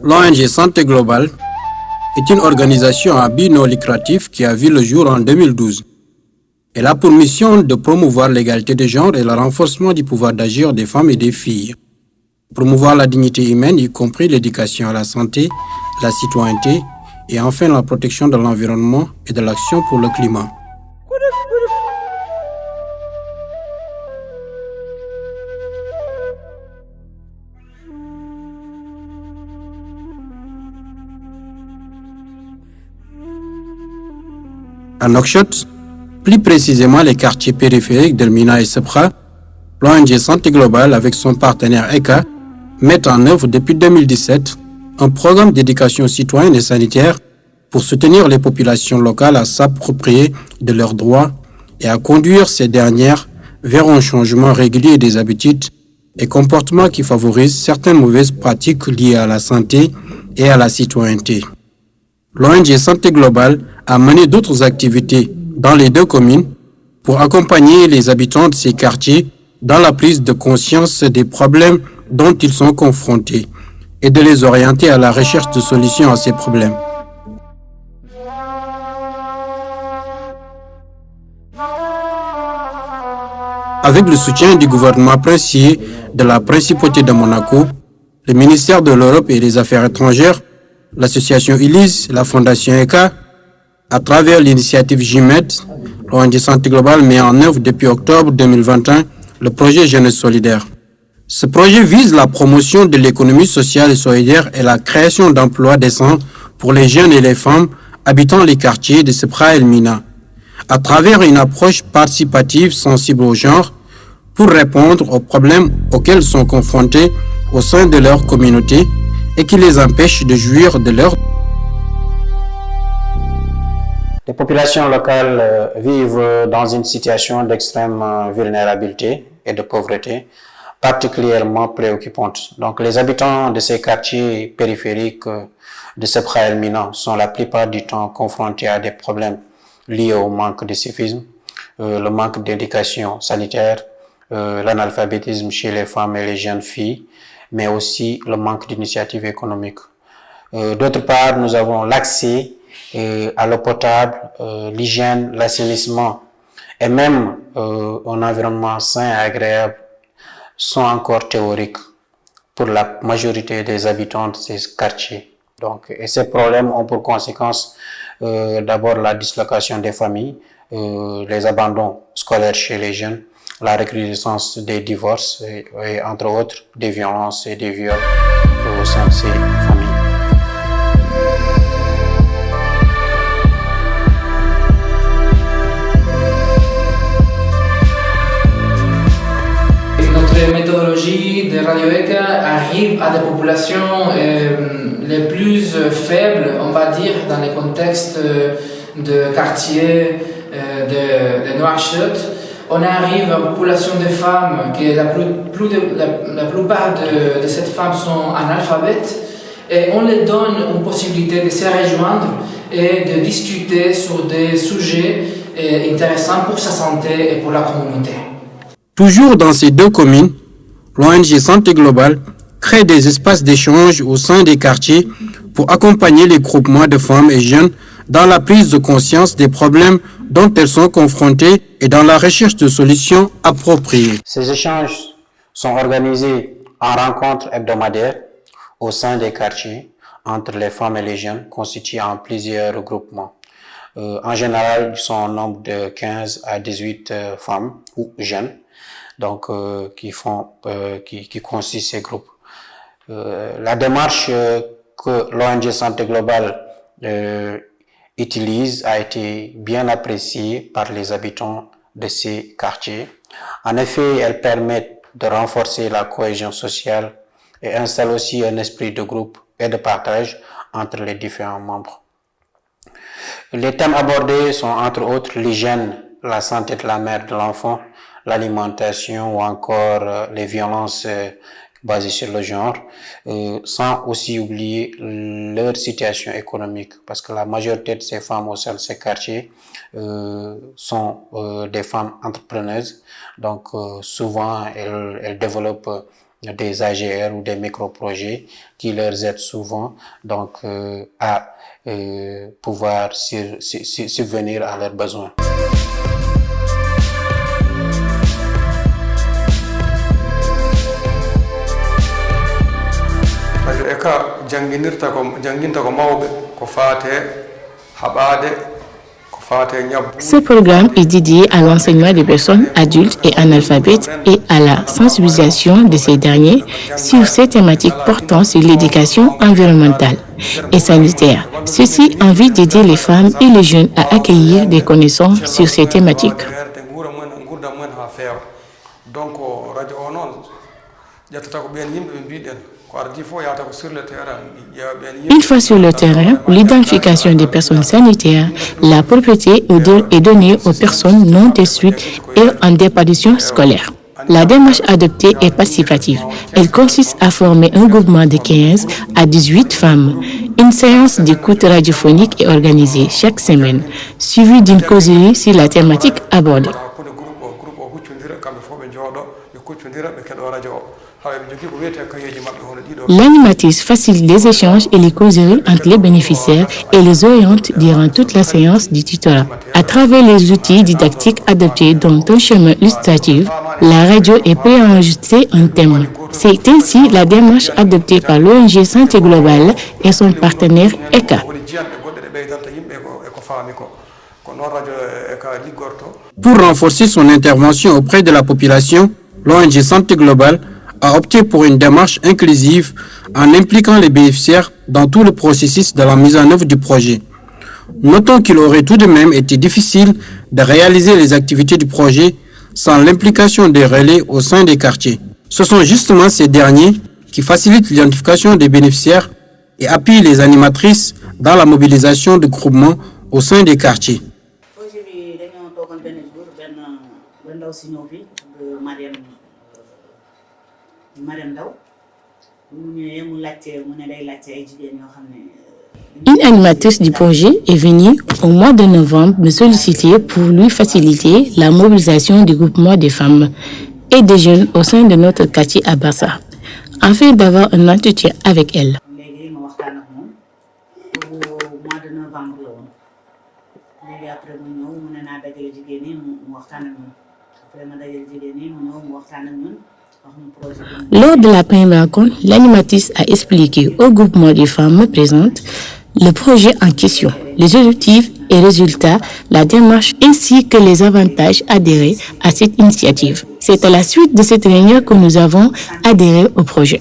L'ONG Santé Globale est une organisation à but non lucratif qui a vu le jour en 2012. Elle a pour mission de promouvoir l'égalité de genre et le renforcement du pouvoir d'agir des femmes et des filles. Promouvoir la dignité humaine, y compris l'éducation à la santé, la citoyenneté et enfin la protection de l'environnement et de l'action pour le climat. À Nouakchott, plus précisément les quartiers périphériques d'Elmina et Sebra, l'ONG Santé Globale avec son partenaire ECA met en œuvre depuis 2017 un programme d'éducation citoyenne et sanitaire pour soutenir les populations locales à s'approprier de leurs droits et à conduire ces dernières vers un changement régulier des habitudes et comportements qui favorisent certaines mauvaises pratiques liées à la santé et à la citoyenneté. L'ONG Santé Globale a mené d'autres activités dans les deux communes pour accompagner les habitants de ces quartiers dans la prise de conscience des problèmes dont ils sont confrontés et de les orienter à la recherche de solutions à ces problèmes. Avec le soutien du gouvernement princier de la Principauté de Monaco, le ministère de l'Europe et des Affaires étrangères, l'association ILIS, la Fondation ECA, à travers l'initiative JIMED, l'ONG Santé Globale met en œuvre depuis octobre 2021 le projet Jeunesse solidaire. Ce projet vise la promotion de l'économie sociale et solidaire et la création d'emplois décents pour les jeunes et les femmes habitant les quartiers de Sebra et Elmina, à travers une approche participative sensible au genre pour répondre aux problèmes auxquels sont confrontés au sein de leur communauté et qui les empêchent de jouir de leur. Les populations locales vivent dans une situation d'extrême vulnérabilité et de pauvreté particulièrement préoccupante. Donc les habitants de ces quartiers périphériques de Sebra et Elmina sont la plupart du temps confrontés à des problèmes liés au manque de civisme, le manque d'éducation sanitaire, l'analphabétisme chez les femmes et les jeunes filles, mais aussi le manque d'initiative économique. D'autre part, nous avons l'accès à l'eau potable, l'hygiène, l'assainissement et même un environnement sain et agréable sont encore théoriques pour la majorité des habitants de ces quartiers. Donc, et ces problèmes ont pour conséquence d'abord la dislocation des familles, les abandons scolaires chez les jeunes, la recrudescence des divorces et entre autres des violences et des viols au sein de ces familles. Notre méthodologie de Radio ECA arrive à des populations les plus faibles, on va dire, dans les contextes de quartiers de Nouakchott. On arrive à une population de femmes qui la plupart de ces femmes sont analphabètes et on leur donne une possibilité de se rejoindre et de discuter sur des sujets intéressants pour sa santé et pour la communauté. Toujours dans ces deux communes, l'ONG Santé Globale crée des espaces d'échange au sein des quartiers pour accompagner les groupements de femmes et jeunes dans la prise de conscience des problèmes dont elles sont confrontées et dans la recherche de solutions appropriées. Ces échanges sont organisés en rencontres hebdomadaires au sein des quartiers entre les femmes et les jeunes constitués en plusieurs groupements. En général, ils sont au nombre de 15 à 18 femmes ou jeunes donc, qui constituent ces groupes. La démarche que l'ONG Santé Globale utilise a été bien appréciée par les habitants de ces quartiers. En effet, elle permet de renforcer la cohésion sociale et installe aussi un esprit de groupe et de partage entre les différents membres. Les thèmes abordés sont entre autres l'hygiène, la santé de la mère et de l'enfant, l'alimentation ou encore les violences basées sur le genre, sans aussi oublier leur situation économique, parce que la majorité de ces femmes au sein de ces quartiers sont des femmes entrepreneuses, donc souvent elles développent des AGR ou des micro-projets qui leur aident souvent donc à pouvoir subvenir à leurs besoins. radio eka janginta ko mawɓe ko faate haɓade ko faate ñabbu. Ce programme est dédié à l'enseignement des personnes adultes et analphabètes et à la sensibilisation de ces derniers sur ces thématiques portant sur l'éducation environnementale et sanitaire. Ceci en vue d'aider les femmes et les jeunes à acquérir des connaissances sur ces thématiques. donc radio o noon ƴettata ko ɓen yimɓe ɓe mbiɗen. Une fois sur le terrain, pour l'identification des personnes sanitaires, la propriété est donnée aux personnes non détruites et en déperdition scolaire. La démarche adoptée est participative. Elle consiste à former un groupement de 15 à 18 femmes. Une séance d'écoute radiophonique est organisée chaque semaine, suivie d'une causerie sur la thématique abordée. L'animatrice facilite les échanges et les causeries entre les bénéficiaires et les oriente durant toute la séance du tutorat. À travers les outils didactiques adaptés dont un chemin illustratif, la radio est préenregistrée en thème. C'est ainsi la démarche adoptée par l'ONG Santé Globale et son partenaire ECA. Pour renforcer son intervention auprès de la population, l'ONG Santé Globale a opté pour une démarche inclusive en impliquant les bénéficiaires dans tout le processus de la mise en œuvre du projet. Notons qu'il aurait tout de même été difficile de réaliser les activités du projet sans l'implication des relais au sein des quartiers. Ce sont justement ces derniers qui facilitent l'identification des bénéficiaires et appuient les animatrices dans la mobilisation de groupements au sein des quartiers. Une animatrice du projet est venue au mois de novembre me solliciter pour lui faciliter la mobilisation du groupement des femmes et des jeunes au sein de notre quartier à Bassa, afin d'avoir un entretien avec elle. Lors de la première rencontre, l'animatrice a expliqué au groupement des femmes présentes le projet en question, les objectifs et résultats, la démarche ainsi que les avantages adhérés à cette initiative. C'est à la suite de cette réunion que nous avons adhéré au projet.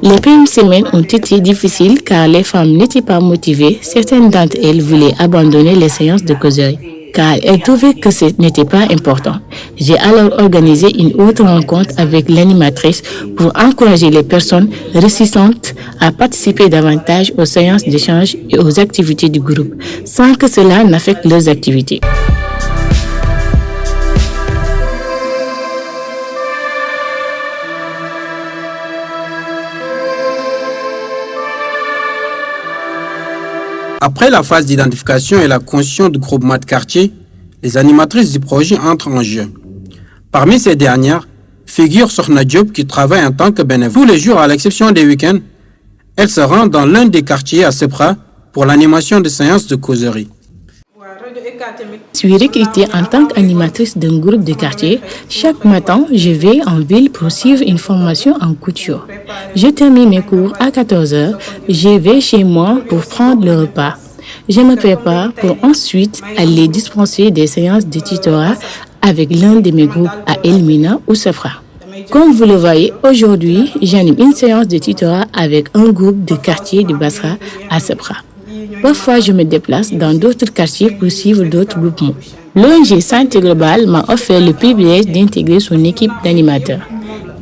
Les premières semaines ont été difficiles car les femmes n'étaient pas motivées. Certaines d'entre elles voulaient abandonner les séances de causerie car elles trouvaient que ce n'était pas important. J'ai alors organisé une autre rencontre avec l'animatrice pour encourager les personnes réticentes à participer davantage aux séances d'échange et aux activités du groupe, sans que cela n'affecte leurs activités. Après la phase d'identification et la constitution du groupement de quartier, les animatrices du projet entrent en jeu. Parmi ces dernières figure Sokhna Diop qui travaille en tant que bénévole. Tous les jours, à l'exception des week-ends, elle se rend dans l'un des quartiers à Sepra pour l'animation de séances de causerie. Je suis recrutée en tant qu'animatrice d'un groupe de quartier. Chaque matin, je vais en ville pour suivre une formation en couture. Je termine mes cours à 14h. Je vais chez moi pour prendre le repas. Je me prépare pour ensuite aller dispenser des séances de tutorat avec l'un de mes groupes à Elmina ou Safra. Comme vous le voyez, aujourd'hui, j'anime une séance de tutorat avec un groupe de quartier de Basra à Safra. Parfois, je me déplace dans d'autres quartiers pour suivre d'autres groupements. L'ONG Santé Globale m'a offert le privilège d'intégrer son équipe d'animateurs.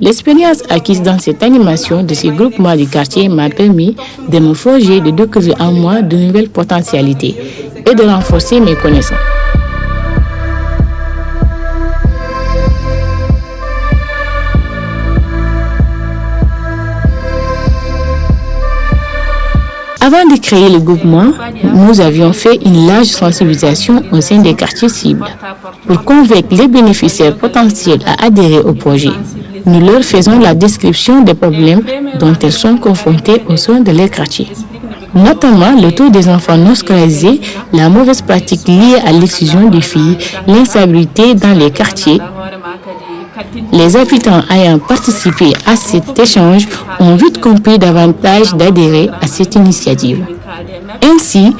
L'expérience acquise dans cette animation de ces groupements de quartier m'a permis de me forger, de découvrir en moi de nouvelles potentialités et de renforcer mes connaissances. Avant de créer le groupement, nous avions fait une large sensibilisation au sein des quartiers cibles pour convaincre les bénéficiaires potentiels à adhérer au projet. Nous leur faisons la description des problèmes dont elles sont confrontées au sein de leur quartier, notamment le taux des enfants non scolarisés, la mauvaise pratique liée à l'exclusion des filles, l'insalubrité dans les quartiers. Les habitants ayant participé à cet échange ont vite compris davantage d'adhérer à cette initiative. Ainsi,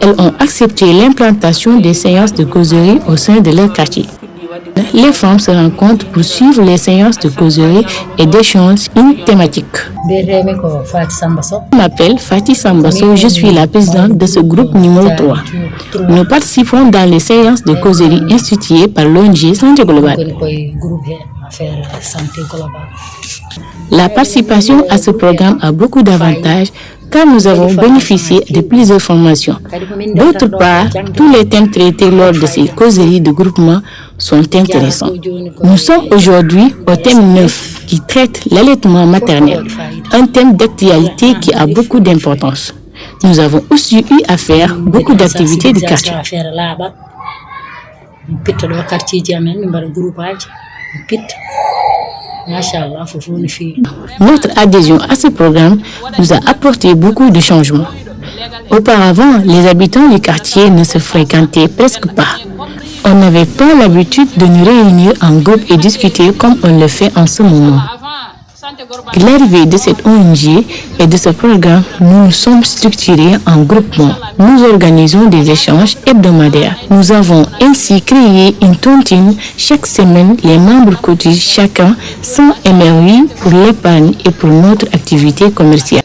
elles ont accepté l'implantation des séances de causerie au sein de leur quartier. Les femmes se rencontrent pour suivre les séances de causerie et d'échanges thématiques. Je m'appelle Fatih Sambasso, je suis la présidente de ce groupe numéro 3. Nous participons dans les séances de causerie instituées par l'ONG Santé Globale. La participation à ce programme a beaucoup d'avantages car nous avons bénéficié de plusieurs formations. D'autre part, tous les thèmes traités lors de ces causeries de groupement sont intéressants. Nous sommes aujourd'hui au thème 9 qui traite l'allaitement maternel, un thème d'actualité qui a beaucoup d'importance. Nous avons aussi eu à faire beaucoup d'activités de quartier. Notre adhésion à ce programme nous a apporté beaucoup de changements. Auparavant, les habitants du quartier ne se fréquentaient presque pas. On n'avait pas l'habitude de nous réunir en groupe et discuter comme on le fait en ce moment. Avec l'arrivée de cette ONG et de ce programme, nous nous sommes structurés en groupement. Nous organisons des échanges hebdomadaires. Nous avons ainsi créé une tontine. Chaque semaine, les membres cotisent chacun 100 MRI pour l'épargne et pour notre activité commerciale.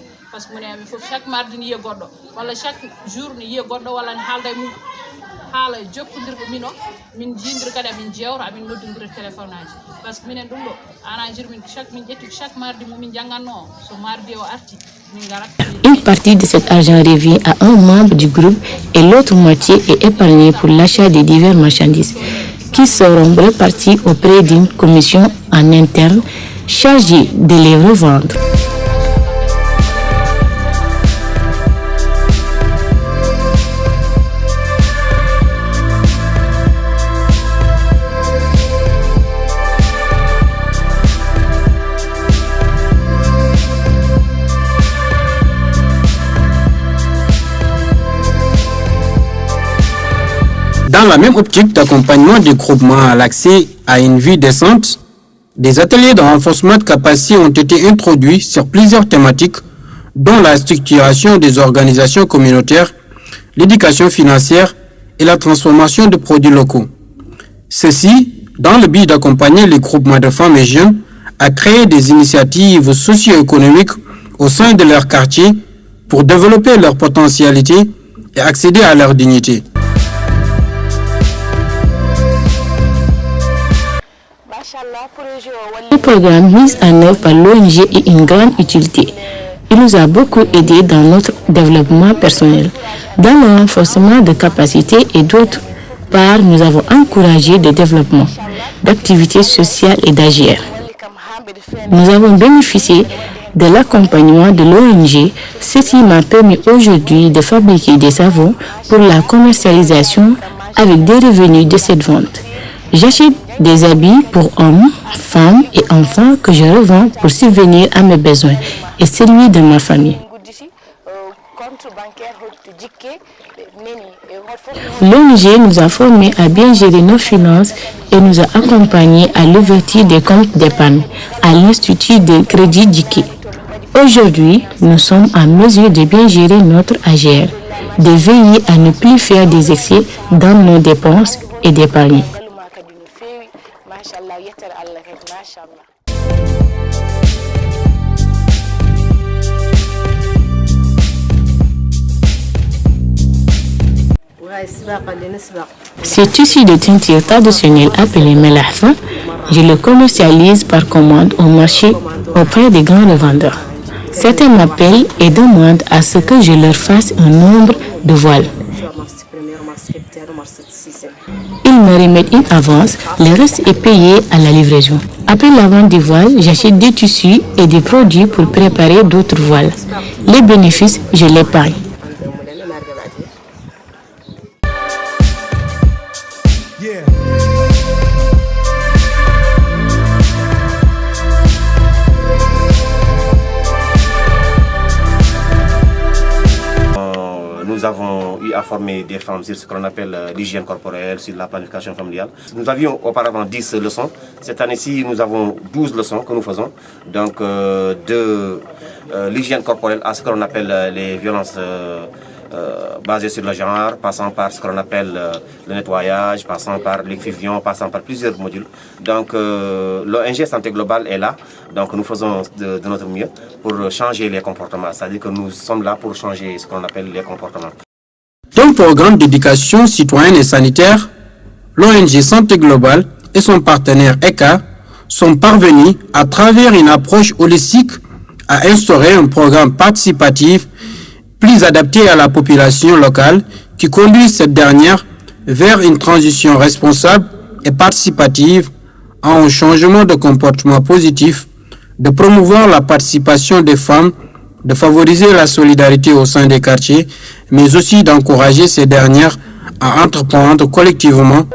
Une partie de cet argent revient à un membre du groupe et l'autre moitié est épargnée pour l'achat de diverses marchandises qui seront réparties auprès d'une commission en interne chargée de les revendre. Dans la même optique d'accompagnement des groupements à l'accès à une vie décente, des ateliers de renforcement de capacité ont été introduits sur plusieurs thématiques, dont la structuration des organisations communautaires, l'éducation financière et la transformation de produits locaux. Ceci, dans le but d'accompagner les groupements de femmes et jeunes à créer des initiatives socio-économiques au sein de leur quartier pour développer leur potentialité et accéder à leur dignité. Le programme mis en œuvre par l'ONG est une grande utilité. Il nous a beaucoup aidé dans notre développement personnel, dans le renforcement de capacités et d'autre part, nous avons encouragé le développement d'activités sociales et d'agir. Nous avons bénéficié de l'accompagnement de l'ONG. Ceci m'a permis aujourd'hui de fabriquer des savons pour la commercialisation avec des revenus de cette vente. J'achète des habits pour hommes, femmes et enfants que je revends pour subvenir à mes besoins et celui de ma famille. L'ONG nous a formés à bien gérer nos finances et nous a accompagnés à l'ouverture des comptes d'épargne à l'Institut de crédit Djiké. Aujourd'hui, nous sommes en mesure de bien gérer notre AGR, de veiller à ne plus faire des excès dans nos dépenses et d'épargner. Ce tissu de teinture traditionnel appelé melahfa, je le commercialise par commande au marché auprès des grands revendeurs. Certains m'appellent et demandent à ce que je leur fasse un nombre de voiles. Ils me remettent une avance, le reste est payé à la livraison. Après la vente des voiles, j'achète des tissus et des produits pour préparer d'autres voiles. Les bénéfices, je l'épargne. appui à former des femmes sur ce qu'on appelle l'hygiène corporelle, sur la planification familiale. Nous avions auparavant 10 leçons. Cette année-ci, nous avons 12 leçons que nous faisons. Donc, de l'hygiène corporelle à ce qu'on appelle les violences basées sur le genre, passant par ce qu'on appelle le nettoyage, passant par l'excision, passant par plusieurs modules. Donc, l'ONG Santé Globale est là. Donc, nous faisons de notre mieux pour changer les comportements. C'est-à-dire que nous sommes là pour changer ce qu'on appelle les comportements. Dans le programme d'éducation citoyenne et sanitaire, l'ONG Santé Globale et son partenaire ECA sont parvenus, à travers une approche holistique, à instaurer un programme participatif plus adapté à la population locale qui conduit cette dernière vers une transition responsable et participative à un changement de comportement positif, de promouvoir la participation des femmes, de favoriser la solidarité au sein des quartiers, mais aussi d'encourager ces dernières à entreprendre collectivement